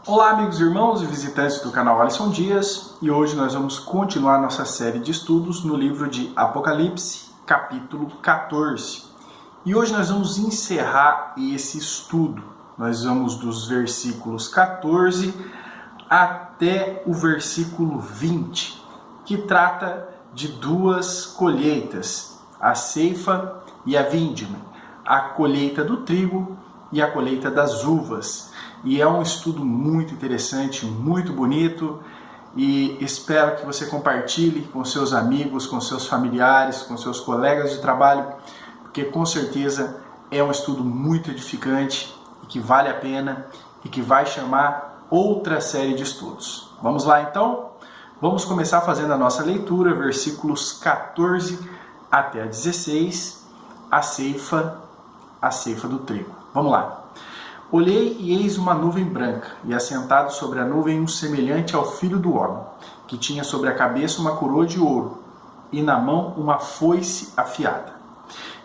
Olá, amigos, irmãos e visitantes do canal Alisson Dias, e hoje nós vamos continuar nossa série de estudos no livro de Apocalipse, capítulo 14. E hoje nós vamos encerrar esse estudo. Nós vamos dos versículos 14 até o versículo 20, que trata de duas colheitas, a ceifa e a vindima, a colheita do trigo e a colheita das uvas. E é um estudo muito interessante, muito bonito, e espero que você compartilhe com seus amigos, com seus familiares, com seus colegas de trabalho, porque com certeza é um estudo muito edificante e que vale a pena e que vai chamar outra série de estudos. Vamos lá então? Vamos começar fazendo a nossa leitura, versículos 14 até 16, a ceifa do trigo. Vamos lá. Olhei e eis uma nuvem branca, e assentado sobre a nuvem um semelhante ao Filho do Homem, que tinha sobre a cabeça uma coroa de ouro, e na mão uma foice afiada.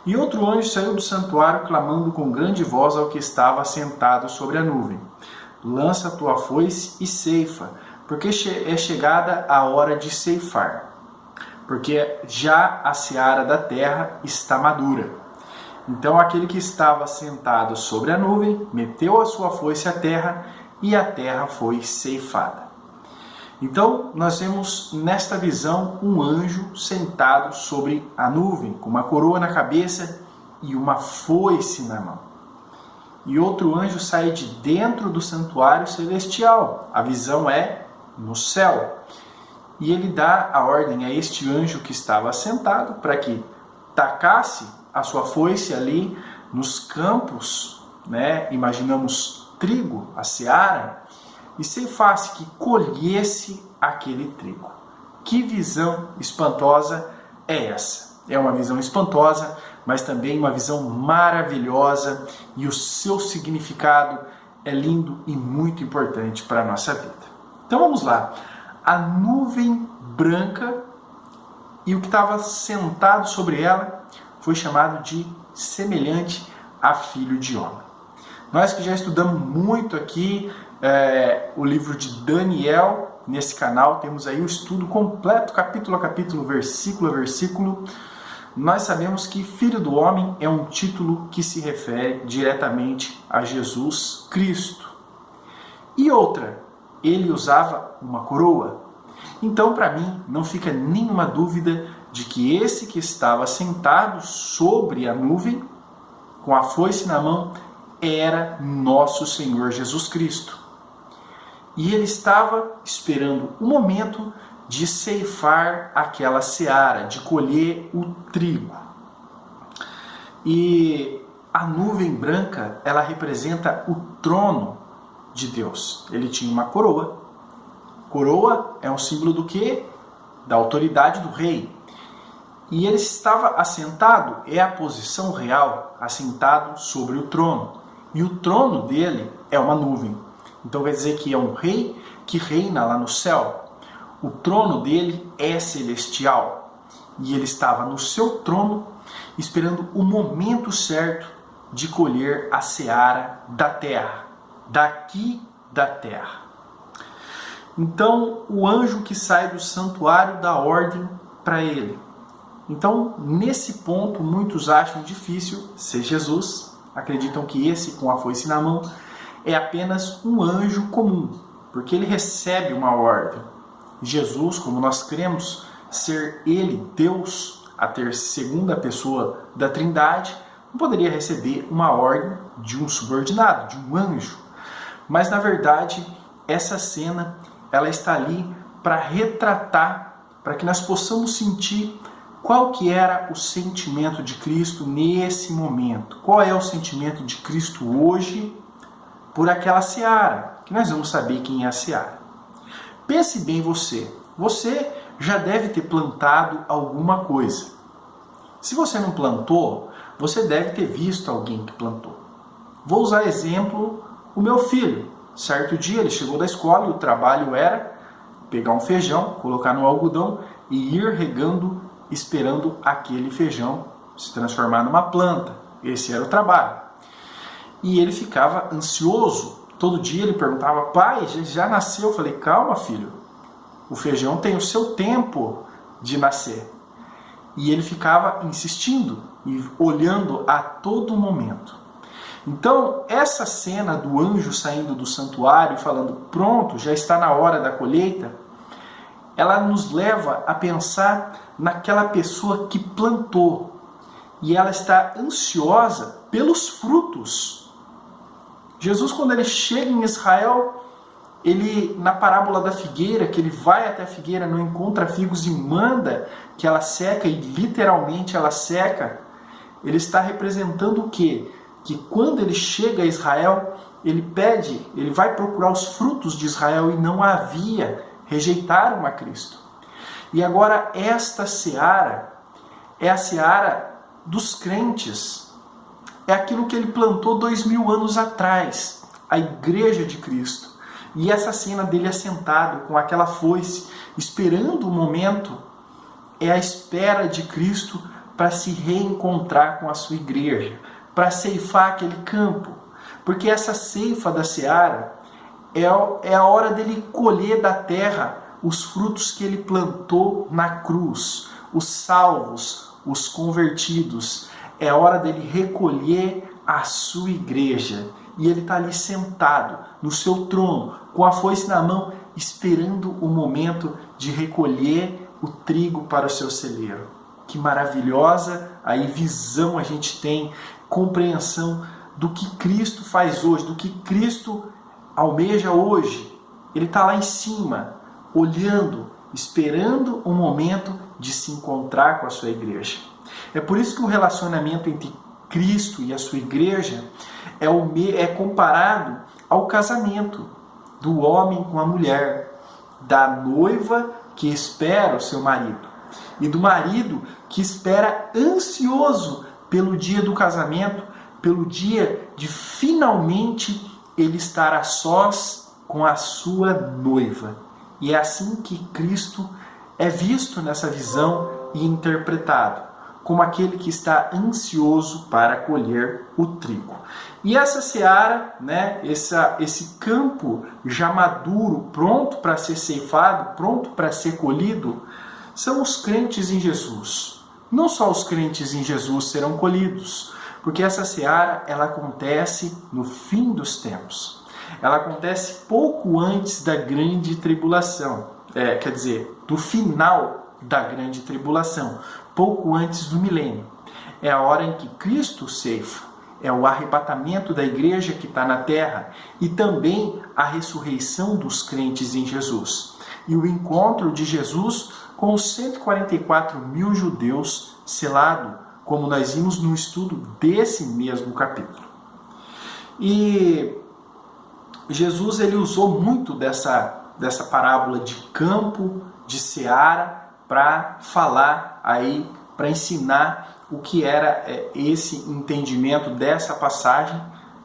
E outro anjo saiu do santuário, clamando com grande voz ao que estava sentado sobre a nuvem: lança a tua foice e ceifa, porque é chegada a hora de ceifar, porque já a seara da terra está madura. Então aquele que estava sentado sobre a nuvem meteu a sua foice à terra, e a terra foi ceifada. Então nós vemos nesta visão um anjo sentado sobre a nuvem, com uma coroa na cabeça e uma foice na mão. E outro anjo sai de dentro do santuário celestial. A visão é no céu. E ele dá a ordem a este anjo que estava sentado para que tacasse a sua foice ali nos campos, imaginamos trigo, a seara, e ceifasse, que colhesse aquele trigo. Que visão espantosa é essa? É uma visão espantosa, mas também uma visão maravilhosa, e o seu significado é lindo e muito importante para a nossa vida. Então vamos lá. A nuvem branca e o que estava sentado sobre ela foi chamado de semelhante a Filho de Homem. Nós que já estudamos muito aqui o livro de Daniel, nesse canal, temos aí o estudo completo, capítulo a capítulo, versículo a versículo. Nós sabemos que Filho do Homem é um título que se refere diretamente a Jesus Cristo. E outra, ele usava uma coroa. Então, para mim, não fica nenhuma dúvida de que esse que estava sentado sobre a nuvem, com a foice na mão, era nosso Senhor Jesus Cristo. E ele estava esperando o momento de ceifar aquela seara, de colher o trigo. E a nuvem branca, ela representa o trono de Deus. Ele tinha uma coroa. Coroa é um símbolo do quê? Da autoridade do rei. E ele estava assentado, é a posição real, assentado sobre o trono. E o trono dele é uma nuvem. Então quer dizer que é um rei que reina lá no céu. O trono dele é celestial. E ele estava no seu trono, esperando o momento certo de colher a seara da terra, daqui da terra. Então o anjo que sai do santuário dá ordem para ele. Então, nesse ponto, muitos acham difícil ser Jesus, acreditam que esse com a foice na mão é apenas um anjo comum, porque ele recebe uma ordem. Jesus, como nós cremos ser ele Deus, a segunda pessoa da Trindade, não poderia receber uma ordem de um subordinado, de um anjo. Mas, na verdade, essa cena ela está ali para retratar, para que nós possamos sentir qual que era o sentimento de Cristo nesse momento? Qual é o sentimento de Cristo hoje por aquela seara? Que nós vamos saber quem é a seara. Pense bem você. Você já deve ter plantado alguma coisa. Se você não plantou, você deve ter visto alguém que plantou. Vou usar exemplo o meu filho. Certo dia ele chegou da escola e o trabalho era pegar um feijão, colocar no algodão e ir regando, esperando aquele feijão se transformar numa planta. Esse era o trabalho. E ele ficava ansioso Todo dia ele perguntava: pai, já nasceu? Eu falei: calma, filho, o feijão tem o seu tempo de nascer. E ele ficava insistindo e olhando a todo momento. Então, essa cena do anjo saindo do santuário e falando: pronto, já está na hora da colheita, ela nos leva a pensar naquela pessoa que plantou e ela está ansiosa pelos frutos. Jesus, quando ele chega em Israel, ele, na parábola da figueira, que ele vai até a figueira, não encontra figos e manda que ela seca, e literalmente ela seca, ele está representando o quê? Que quando ele chega a Israel, ele vai procurar os frutos de Israel e não havia, rejeitaram a Cristo. E agora esta seara é a seara dos crentes, é aquilo que ele plantou 2000 anos atrás, a igreja de Cristo. E essa cena dele assentado com aquela foice, esperando o momento, é a espera de Cristo para se reencontrar com a sua igreja, para ceifar aquele campo. Porque essa ceifa da seara é a hora dele colher da terra os frutos que ele plantou na cruz, os salvos, os convertidos. É a hora dele recolher a sua igreja. E ele está ali sentado no seu trono, com a foice na mão, esperando o momento de recolher o trigo para o seu celeiro. Que maravilhosa aí visão a gente tem, compreensão do que Cristo faz hoje, do que Cristo almeja hoje. Ele está lá em cima, olhando, esperando o momento de se encontrar com a sua igreja. É por isso que o relacionamento entre Cristo e a sua igreja é comparado ao casamento do homem com a mulher, da noiva que espera o seu marido e do marido que espera ansioso pelo dia do casamento, pelo dia de finalmente ele estar a sós com a sua noiva. E é assim que Cristo é visto nessa visão e interpretado, como aquele que está ansioso para colher o trigo. E essa seara, esse campo já maduro, pronto para ser ceifado, pronto para ser colhido, são os crentes em Jesus. Não só os crentes em Jesus serão colhidos, porque essa seara ela acontece no fim dos tempos. Ela acontece pouco antes da grande tribulação, do final da grande tribulação, pouco antes do milênio. É a hora em que Cristo ceifa, é o arrebatamento da igreja que está na terra e também a ressurreição dos crentes em Jesus. E o encontro de Jesus com os 144 mil judeus selado, como nós vimos no estudo desse mesmo capítulo. E Jesus ele usou muito dessa parábola de campo, de seara, para falar aí, para ensinar o que era esse entendimento dessa passagem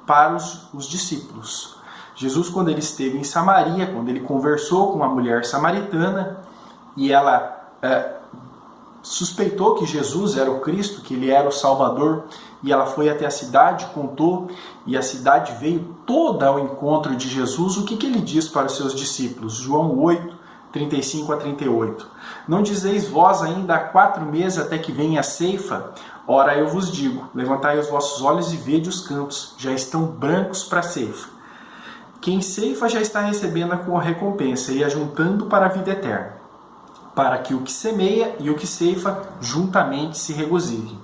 para os discípulos. Jesus, quando ele esteve em Samaria, quando ele conversou com uma mulher samaritana e ela suspeitou que Jesus era o Cristo, que ele era o Salvador, e ela foi até a cidade, contou, e a cidade veio toda ao encontro de Jesus. O que ele diz para os seus discípulos? João 8, 35 a 38. Não dizeis vós ainda há 4 meses até que venha a ceifa? Ora, eu vos digo, levantai os vossos olhos e vede os campos, já estão brancos para a ceifa. Quem ceifa já está recebendo a recompensa e ajuntando para a vida eterna, para que o que semeia e o que ceifa juntamente se regozijem.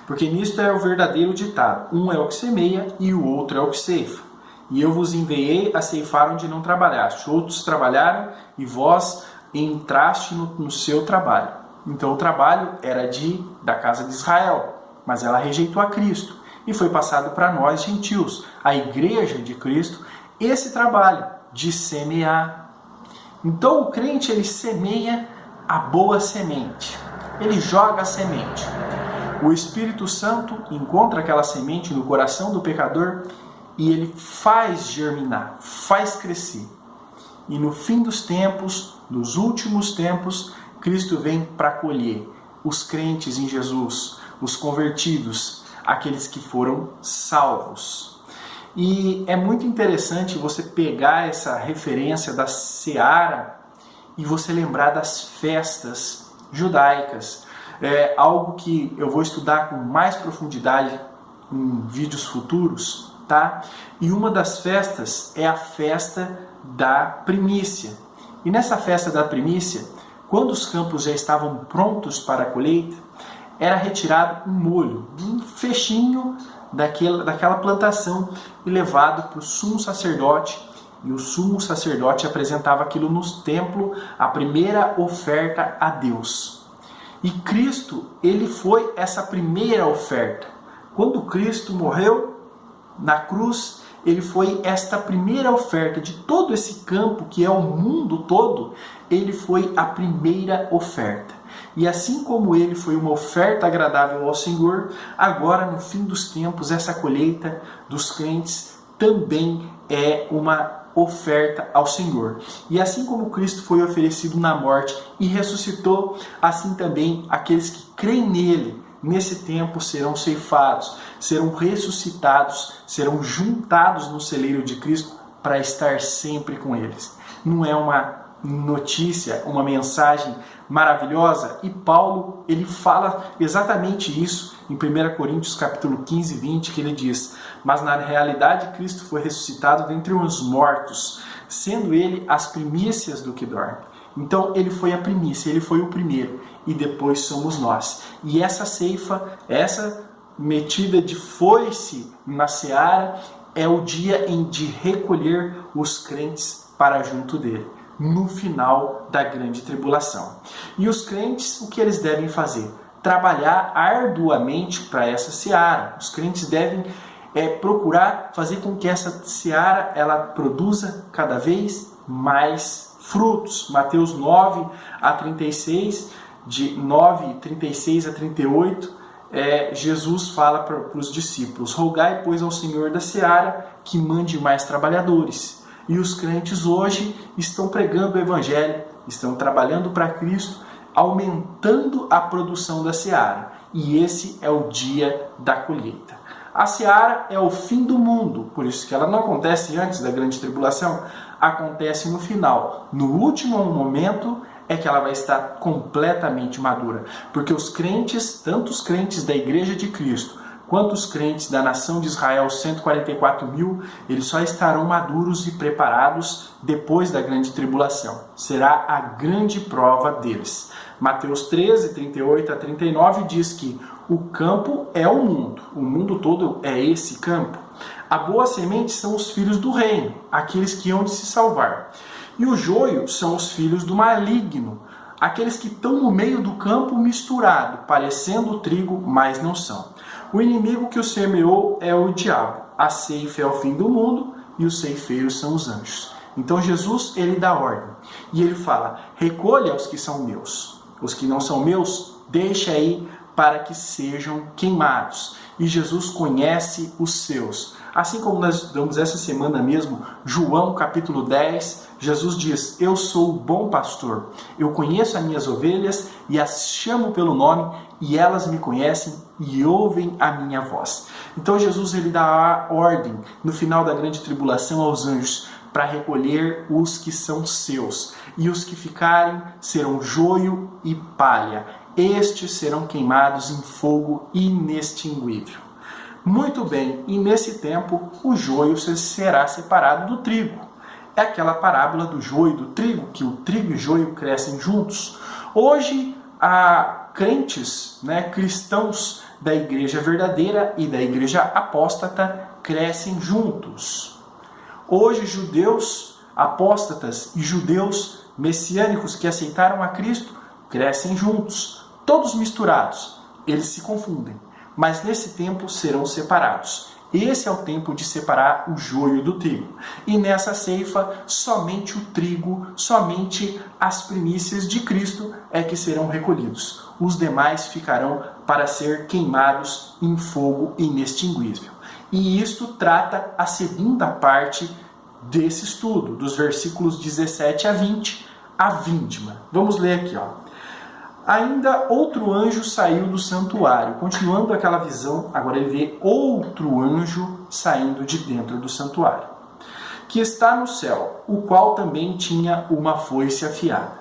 Porque nisto é o verdadeiro ditado, um é o que semeia e o outro é o que ceifa. E eu vos enviei a ceifar onde não trabalhaste, outros trabalharam e vós entraste no seu trabalho. Então o trabalho era da casa de Israel, mas ela rejeitou a Cristo e foi passado para nós gentios, a igreja de Cristo, esse trabalho de semear. Então o crente ele semeia a boa semente, ele joga a semente. O Espírito Santo encontra aquela semente no coração do pecador e ele faz germinar, faz crescer. E no fim dos tempos, nos últimos tempos, Cristo vem para colher os crentes em Jesus, os convertidos, aqueles que foram salvos. E é muito interessante você pegar essa referência da seara e você lembrar das festas judaicas. É algo que eu vou estudar com mais profundidade em vídeos futuros, tá? E uma das festas é a festa da primícia. E nessa festa da primícia, quando os campos já estavam prontos para a colheita, era retirado um molho, um fechinho daquela plantação e levado para o sumo sacerdote. E o sumo sacerdote apresentava aquilo no templo, a primeira oferta a Deus. E Cristo, ele foi essa primeira oferta. Quando Cristo morreu na cruz, ele foi esta primeira oferta de todo esse campo que é o mundo todo. Ele foi a primeira oferta. E assim como ele foi uma oferta agradável ao Senhor, agora no fim dos tempos, essa colheita dos crentes também é uma oferta ao Senhor. E assim como Cristo foi oferecido na morte e ressuscitou, assim também aqueles que creem nele, nesse tempo serão ceifados, serão ressuscitados, serão juntados no celeiro de Cristo para estar sempre com eles. Não é uma notícia, uma mensagem maravilhosa? E Paulo, ele fala exatamente isso em 1 Coríntios capítulo 15, 20, que ele diz: mas na realidade Cristo foi ressuscitado dentre os mortos, sendo ele as primícias do que dorme. Então ele foi a primícia, ele foi o primeiro, e depois somos nós. E essa ceifa, essa metida de foice na seara, é o dia de recolher os crentes para junto dele, no final da grande tribulação. E os crentes, o que eles devem fazer? Trabalhar arduamente para essa seara. Os crentes devem procurar fazer com que essa seara ela produza cada vez mais frutos. Mateus 9 a 36, de 9, 36 a 38, Jesus fala para os discípulos: rogai, pois, ao Senhor da seara que mande mais trabalhadores. E os crentes hoje estão pregando o Evangelho, estão trabalhando para Cristo, aumentando a produção da seara. E esse é o dia da colheita. A seara é o fim do mundo, por isso que ela não acontece antes da grande tribulação, acontece no final. No último momento é que ela vai estar completamente madura, porque os crentes, tanto os crentes da Igreja de Cristo, quanto os crentes da nação de Israel, 144 mil, eles só estarão maduros e preparados depois da grande tribulação. Será a grande prova deles. Mateus 13, 38 a 39 diz que o campo é o mundo todo é esse campo. A boa semente são os filhos do reino, aqueles que hão de se salvar. E o joio são os filhos do maligno, aqueles que estão no meio do campo misturado, parecendo trigo, mas não são. O inimigo que o semeou é o diabo. A ceifa é o fim do mundo e os ceifeiros são os anjos. Então Jesus, ele dá ordem. E ele fala: recolha os que são meus. Os que não são meus, deixa aí para que sejam queimados. E Jesus conhece os seus. Assim como nós estudamos essa semana mesmo, João capítulo 10, Jesus diz: eu sou o bom pastor, eu conheço as minhas ovelhas e as chamo pelo nome, e elas me conhecem e ouvem a minha voz. Então Jesus, ele dá a ordem no final da grande tribulação aos anjos para recolher os que são seus, e os que ficarem serão joio e palha. Estes serão queimados em fogo inextinguível. Muito bem, e nesse tempo o joio será separado do trigo. É aquela parábola do joio e do trigo, que o trigo e o joio crescem juntos. Hoje, há crentes, cristãos da igreja verdadeira e da igreja apóstata crescem juntos. Hoje, judeus apóstatas e judeus messiânicos que aceitaram a Cristo crescem juntos, todos misturados. Eles se confundem, mas nesse tempo serão separados. Esse é o tempo de separar o joio do trigo. E nessa ceifa, somente o trigo, somente as primícias de Cristo é que serão recolhidos. Os demais ficarão para ser queimados em fogo inextinguível. E isto trata a segunda parte desse estudo, dos versículos 17 a 20, a vindima. Vamos ler aqui, Ainda outro anjo saiu do santuário. Continuando aquela visão, agora ele vê outro anjo saindo de dentro do santuário, que está no céu, o qual também tinha uma foice afiada.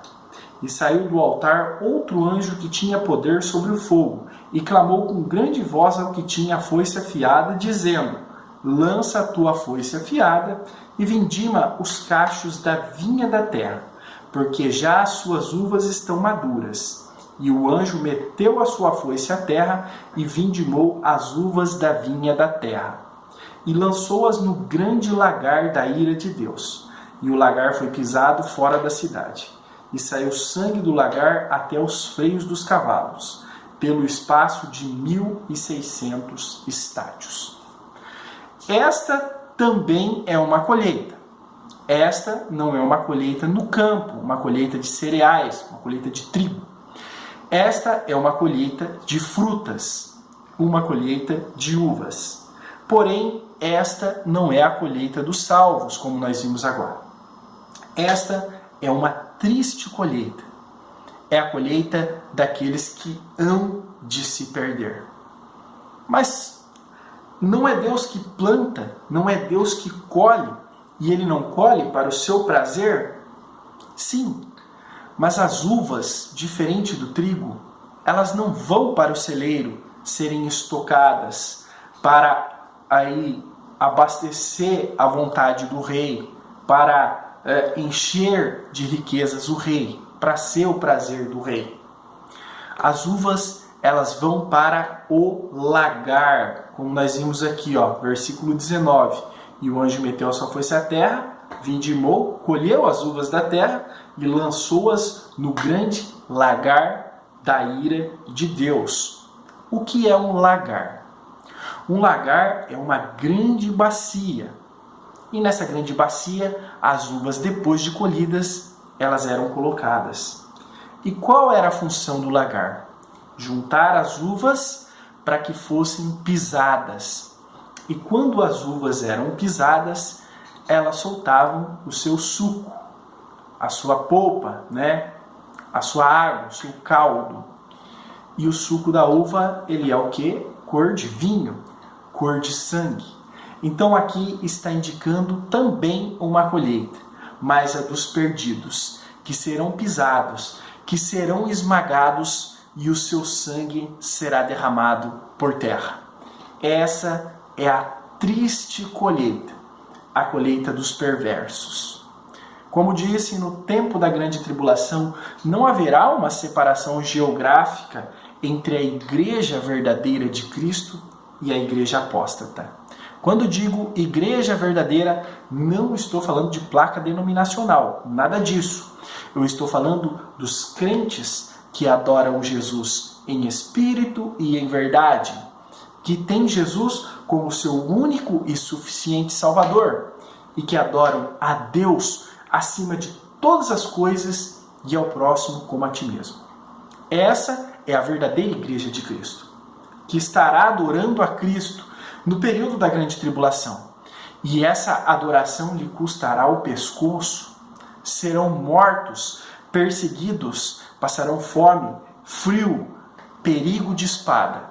E saiu do altar outro anjo que tinha poder sobre o fogo, e clamou com grande voz ao que tinha a foice afiada, dizendo: lança a tua foice afiada e vindima os cachos da vinha da terra, porque já as suas uvas estão maduras. E o anjo meteu a sua foice à terra e vindimou as uvas da vinha da terra, e lançou-as no grande lagar da ira de Deus. E o lagar foi pisado fora da cidade, e saiu sangue do lagar até os freios dos cavalos, pelo espaço de 1.600 estádios. Esta também é uma colheita. Esta não é uma colheita no campo, uma colheita de cereais, uma colheita de trigo. Esta é uma colheita de frutas, uma colheita de uvas. Porém, esta não é a colheita dos salvos, como nós vimos agora. Esta é uma triste colheita. É a colheita daqueles que hão de se perder. Mas não é Deus que planta, não é Deus que colhe, e Ele não colhe para o seu prazer? Sim, mas as uvas, diferente do trigo, elas não vão para o celeiro serem estocadas para aí abastecer a vontade do rei, para encher de riquezas o rei, para ser o prazer do rei. As uvas, elas vão para o lagar, como nós vimos aqui, versículo 19. E o anjo meteu a sua foice à terra, vindimou, colheu as uvas da terra e lançou-as no grande lagar da ira de Deus. O que é um lagar? Um lagar é uma grande bacia. E nessa grande bacia, as uvas, depois de colhidas, elas eram colocadas. E qual era a função do lagar? Juntar as uvas para que fossem pisadas. E quando as uvas eram pisadas, elas soltavam o seu suco, a sua polpa, a sua água, o seu caldo. E o suco da uva, ele é o quê? Cor de vinho, cor de sangue. Então aqui está indicando também uma colheita, mas a dos perdidos, que serão pisados, que serão esmagados e o seu sangue será derramado por terra. Essa é a triste colheita, a colheita dos perversos. Como disse, no tempo da grande tribulação não haverá uma separação geográfica entre a igreja verdadeira de Cristo e a igreja apóstata. Quando digo igreja verdadeira, não estou falando de placa denominacional, nada disso. Eu estou falando dos crentes que adoram Jesus em espírito e em verdade, que têm Jesus como seu único e suficiente Salvador e que adoram a Deus acima de todas as coisas e ao próximo como a ti mesmo. Essa é a verdadeira igreja de Cristo, que estará adorando a Cristo no período da grande tribulação. E essa adoração lhe custará o pescoço, serão mortos, perseguidos, passarão fome, frio, perigo de espada,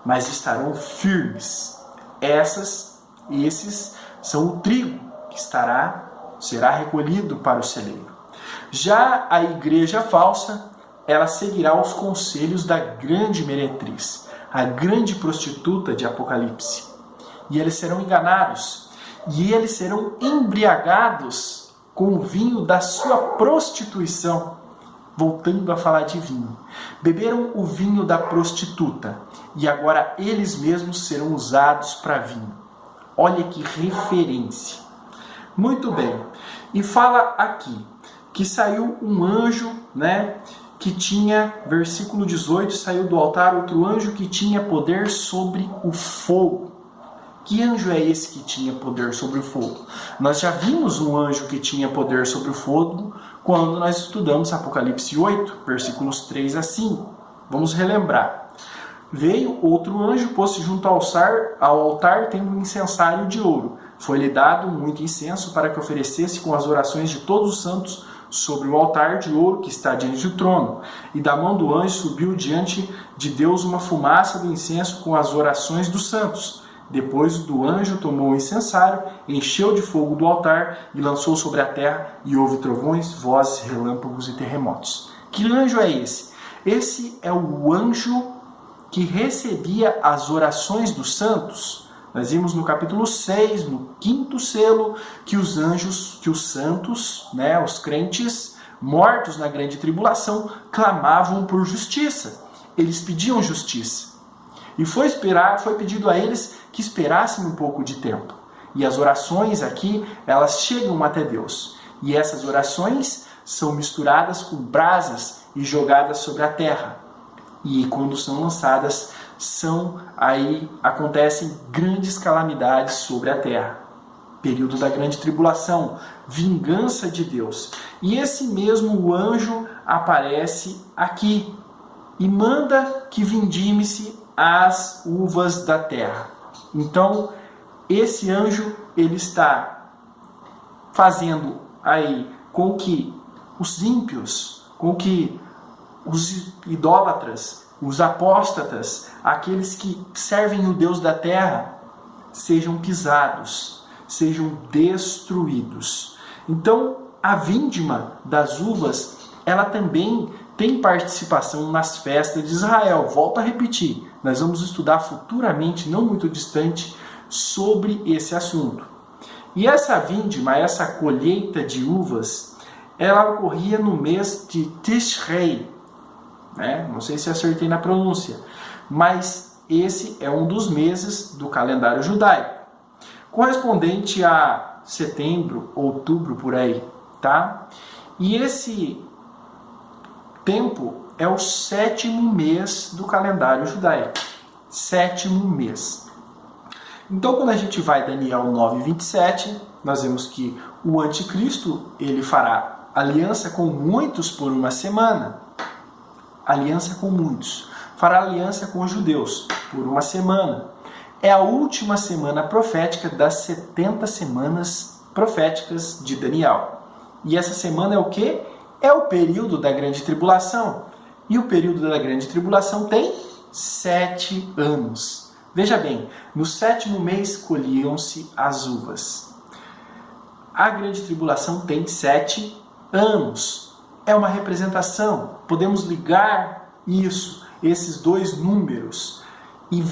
mas estarão firmes. Esses são o trigo que será recolhido para o celeiro. Já a igreja falsa, ela seguirá os conselhos da grande meretriz, a grande prostituta de Apocalipse. E eles serão enganados, e eles serão embriagados com o vinho da sua prostituição. Voltando a falar de vinho. Beberam o vinho da prostituta, e agora eles mesmos serão usados para vinho. Olha que referência. Muito bem. E fala aqui que saiu um anjo, que tinha, versículo 18, saiu do altar outro anjo que tinha poder sobre o fogo. Que anjo é esse que tinha poder sobre o fogo? Nós já vimos um anjo que tinha poder sobre o fogo quando nós estudamos Apocalipse 8, versículos 3 a 5. Vamos relembrar. Veio outro anjo, pôs-se junto ao altar, tendo um incensário de ouro. Foi-lhe dado muito incenso para que oferecesse com as orações de todos os santos sobre o altar de ouro que está diante do trono. E da mão do anjo subiu diante de Deus uma fumaça do incenso com as orações dos santos. Depois do anjo tomou o incensário, encheu de fogo do altar e lançou sobre a terra, e houve trovões, vozes, relâmpagos e terremotos. Que anjo é esse? Esse é o anjo que recebia as orações dos santos. Nós vimos no capítulo 6, no 5º selo, que os anjos, que os santos, os crentes mortos na grande tribulação, clamavam por justiça. Eles pediam justiça. E foi pedido a eles que esperassem um pouco de tempo. E as orações aqui, elas chegam até Deus. E essas orações são misturadas com brasas e jogadas sobre a terra. E quando são lançadas, acontecem grandes calamidades sobre a terra. Período da grande tribulação, vingança de Deus. E esse mesmo anjo aparece aqui e manda que vindime-se as uvas da terra. Então, esse anjo, ele está fazendo aí com que os ímpios, com que os idólatras, os apóstatas, aqueles que servem o Deus da terra, sejam pisados, sejam destruídos. Então, a vindima das uvas, ela também tem participação nas festas de Israel. Volto a repetir, nós vamos estudar futuramente, não muito distante, sobre esse assunto. E essa vindima, essa colheita de uvas, ela ocorria no mês de Tishrei. Não sei se acertei na pronúncia, mas esse é um dos meses do calendário judaico, correspondente a setembro, outubro, por aí, tá? E esse tempo é o 7º mês do calendário judaico. 7º mês. Então, quando a gente vai a Daniel 9:27, nós vemos que o anticristo, ele fará aliança com muitos por uma semana. Aliança com muitos. Fará aliança com os judeus por uma semana. É a última semana profética das 70 semanas proféticas de Daniel. E essa semana é o quê? É o período da grande tribulação. E o período da grande tribulação tem 7 anos. Veja bem, no 7º mês colhiam-se as uvas. A grande tribulação tem 7 anos. É uma representação. Podemos ligar esses dois números, e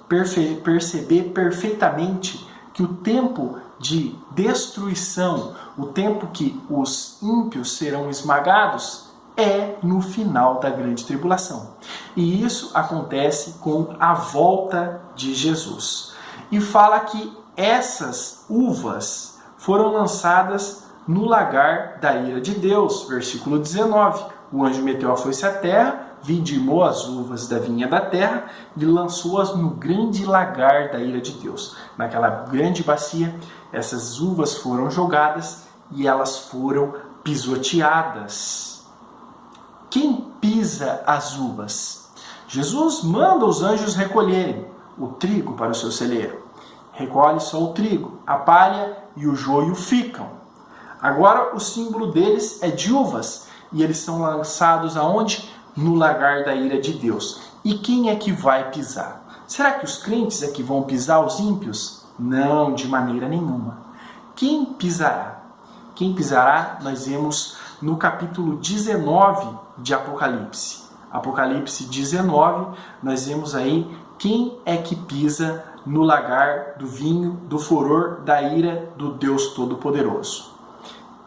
perceber perfeitamente que o tempo de destruição, o tempo que os ímpios serão esmagados, é no final da grande tribulação. E isso acontece com a volta de Jesus. E fala que essas uvas foram lançadas no lagar da ira de Deus. Versículo 19. O anjo meteu a foice à terra, vindimou as uvas da vinha da terra e lançou-as no grande lagar da ira de Deus. Naquela grande bacia, essas uvas foram jogadas e elas foram pisoteadas. Quem pisa as uvas? Jesus manda os anjos recolherem o trigo para o seu celeiro. Recolhe só o trigo, a palha e o joio ficam. Agora o símbolo deles é de uvas e eles são lançados aonde? No lagar da ira de Deus. E quem é que vai pisar? Será que os crentes é que vão pisar os ímpios? Não, de maneira nenhuma. Quem pisará? Quem pisará nós vemos no capítulo 19 de Apocalipse. Apocalipse 19, nós vemos aí quem é que pisa no lagar do vinho, do furor, da ira do Deus Todo-Poderoso.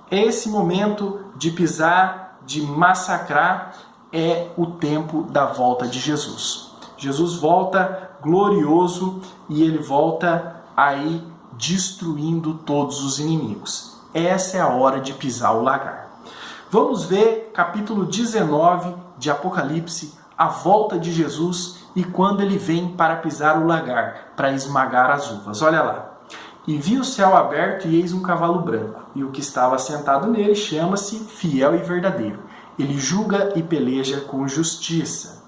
Esse momento de pisar, de massacrar, é o tempo da volta de Jesus. Jesus volta glorioso e ele volta aí destruindo todos os inimigos. Essa é a hora de pisar o lagar. Vamos ver capítulo 19 de Apocalipse, a volta de Jesus e quando ele vem para pisar o lagar, para esmagar as uvas. Olha lá. E vi o céu aberto e eis um cavalo branco, e o que estava sentado nele chama-se Fiel e Verdadeiro. Ele julga e peleja com justiça.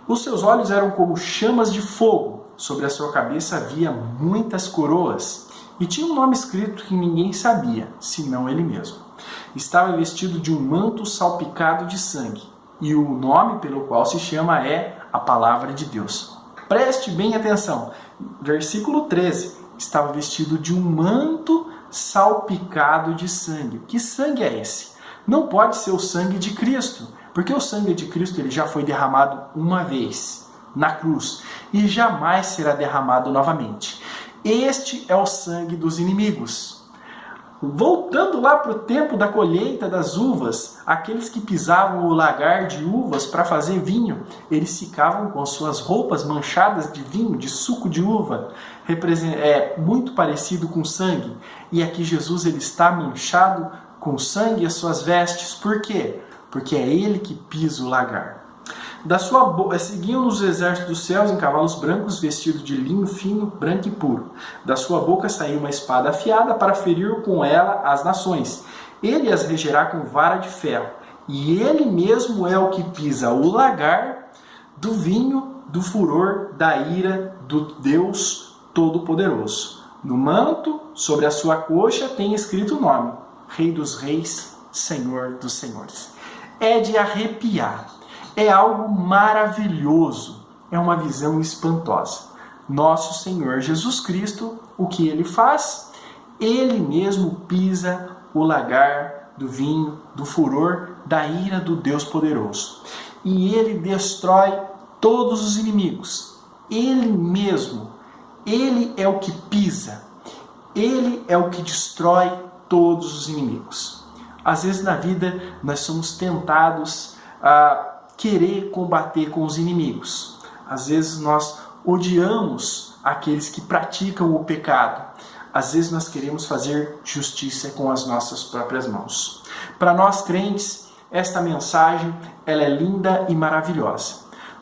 Os seus olhos eram como chamas de fogo, sobre a sua cabeça havia muitas coroas, e tinha um nome escrito que ninguém sabia, senão ele mesmo. Estava vestido de um manto salpicado de sangue, e o nome pelo qual se chama é a Palavra de Deus. Preste bem atenção, Versículo 13. Estava vestido de um manto salpicado de sangue. Que sangue é esse? Não pode ser o sangue de Cristo, porque o sangue de Cristo ele já foi derramado uma vez na cruz e jamais será derramado novamente. Este é o sangue dos inimigos. Voltando lá para o tempo da colheita das uvas, aqueles que pisavam o lagar de uvas para fazer vinho, eles ficavam com suas roupas manchadas de vinho, de suco de uva, muito parecido com sangue. E aqui Jesus ele está manchado com sangue as suas vestes. Por quê? Porque é ele que pisa o lagar. Da sua boca seguiam os exércitos dos céus em cavalos brancos, vestidos de linho fino, branco e puro. Da sua boca saiu uma espada afiada para ferir com ela as nações. Ele as regerá com vara de ferro. E ele mesmo é o que pisa o lagar do vinho, do furor, da ira do Deus Todo-Poderoso. No manto, sobre a sua coxa, tem escrito o nome: Rei dos Reis, Senhor dos Senhores. É de arrepiar. É algo maravilhoso, é uma visão espantosa. Nosso Senhor Jesus Cristo, o que Ele faz? Ele mesmo pisa o lagar do vinho, do furor, da ira do Deus Poderoso. E Ele destrói todos os inimigos. Ele mesmo, Ele é o que pisa. Ele é o que destrói todos os inimigos. Às vezes na vida nós somos tentados a querer combater com os inimigos. Às vezes nós odiamos aqueles que praticam o pecado. Às vezes nós queremos fazer justiça com as nossas próprias mãos. Para nós crentes, esta mensagem ela é linda e maravilhosa.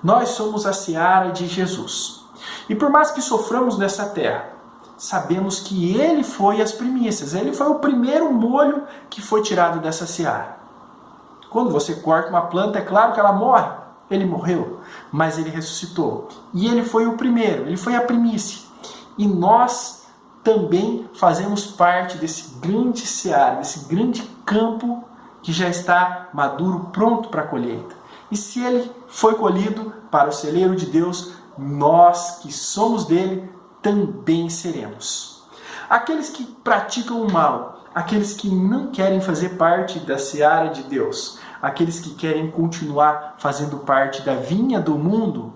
Nós somos a seara de Jesus. E por mais que soframos nessa terra, sabemos que Ele foi as primícias. Ele foi o primeiro molho que foi tirado dessa seara. Quando você corta uma planta, é claro que ela morre. Ele morreu, mas ele ressuscitou. E ele foi o primeiro, ele foi a primícia. E nós também fazemos parte desse grande seara, desse grande campo que já está maduro, pronto para a colheita. E se ele foi colhido para o celeiro de Deus, nós que somos dele também seremos. Aqueles que praticam o mal, aqueles que não querem fazer parte da seara de Deus, aqueles que querem continuar fazendo parte da vinha do mundo,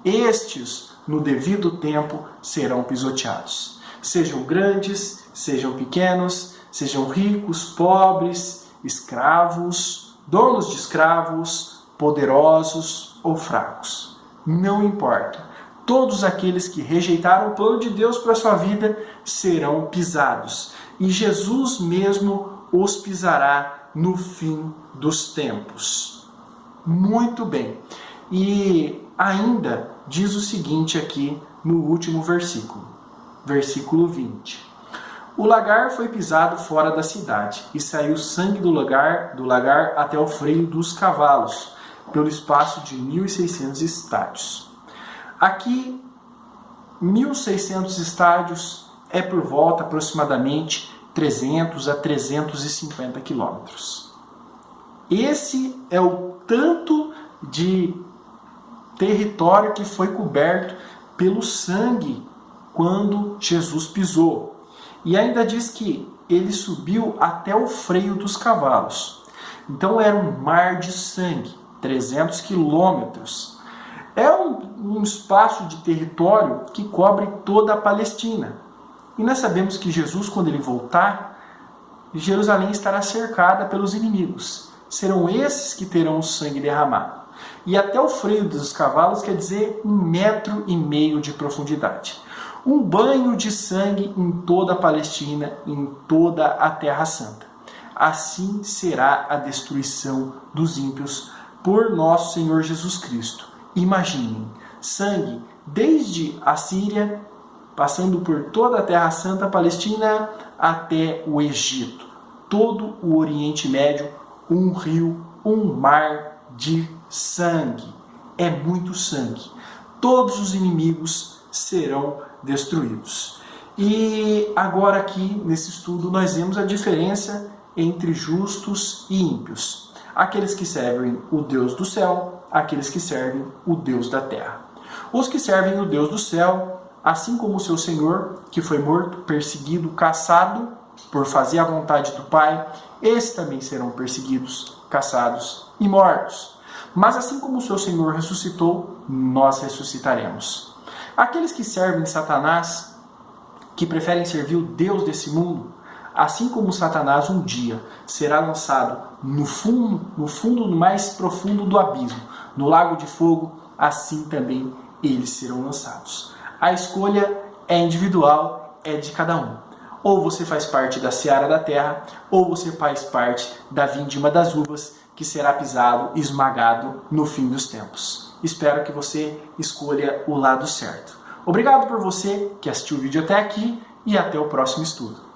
estes, no devido tempo, serão pisoteados. Sejam grandes, sejam pequenos, sejam ricos, pobres, escravos, donos de escravos, poderosos ou fracos. Não importa. Todos aqueles que rejeitaram o plano de Deus para a sua vida serão pisados. E Jesus mesmo os pisará no fim dos tempos. Muito bem. E ainda diz o seguinte aqui no último versículo. Versículo 20. O lagar foi pisado fora da cidade, e saiu sangue do lagar até o freio dos cavalos, pelo espaço de 1.600 estádios. Aqui, 1.600 estádios é por volta aproximadamente 300 a 350 quilômetros. Esse é o tanto de território que foi coberto pelo sangue quando Jesus pisou. E ainda diz que ele subiu até o freio dos cavalos. Então era um mar de sangue, 300 quilômetros. É um espaço de território que cobre toda a Palestina. E nós sabemos que Jesus, quando ele voltar, Jerusalém estará cercada pelos inimigos. Serão esses que terão o sangue derramado. E até o freio dos cavalos quer dizer 1,5 metros de profundidade. Um banho de sangue em toda a Palestina, em toda a Terra Santa. Assim será a destruição dos ímpios por nosso Senhor Jesus Cristo. Imaginem, sangue desde a Síria, passando por toda a Terra Santa, Palestina, até o Egito. Todo o Oriente Médio, um rio, um mar de sangue. É muito sangue. Todos os inimigos serão destruídos. E agora aqui, nesse estudo, nós vemos a diferença entre justos e ímpios. Aqueles que servem o Deus do céu, aqueles que servem o Deus da terra. Os que servem o Deus do céu assim como o seu Senhor, que foi morto, perseguido, caçado por fazer a vontade do Pai, esses também serão perseguidos, caçados e mortos. Mas assim como o seu Senhor ressuscitou, nós ressuscitaremos. Aqueles que servem Satanás, que preferem servir o Deus desse mundo, assim como Satanás um dia será lançado no fundo mais profundo do abismo, no lago de fogo, assim também eles serão lançados. A escolha é individual, é de cada um. Ou você faz parte da seara da terra, ou você faz parte da vindima das uvas, que será pisado e esmagado no fim dos tempos. Espero que você escolha o lado certo. Obrigado por você que assistiu o vídeo até aqui e até o próximo estudo.